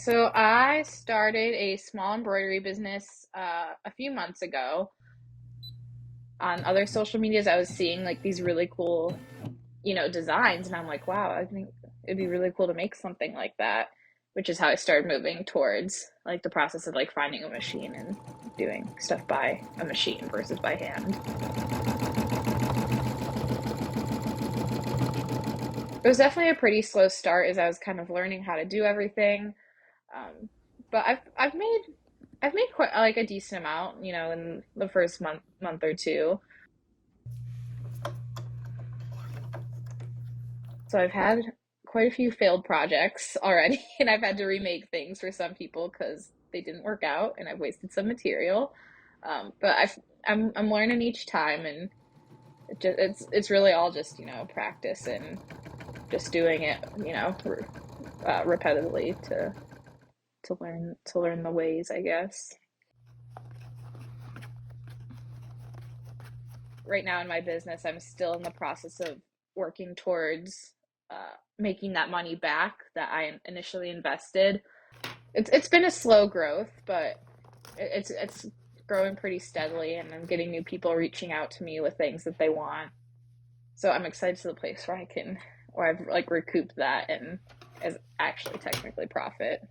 So I started a small embroidery business a few months ago. On other social medias, I was seeing like these really cool, designs, and I'm like, wow, I think it'd be really cool to make something like that, which is how I started moving towards like the process of like finding a machine and doing stuff by a machine versus by hand. It was definitely a pretty slow start as I was kind of learning how to do everything. Um, but I've made quite like a decent amount, in the first month or two. So I've had quite a few failed projects already, and I've had to remake things for some people because they didn't work out, and I've wasted some material. But I'm learning each time, and it's really all just practice and just doing it repetitively to learn the ways, I guess. Right now in my business, I'm still in the process of working towards making that money back that I initially invested. It's been a slow growth, but it's growing pretty steadily, and I'm getting new people reaching out to me with things that they want. So I'm excited to the place where I've like recouped that and as actually technically profit.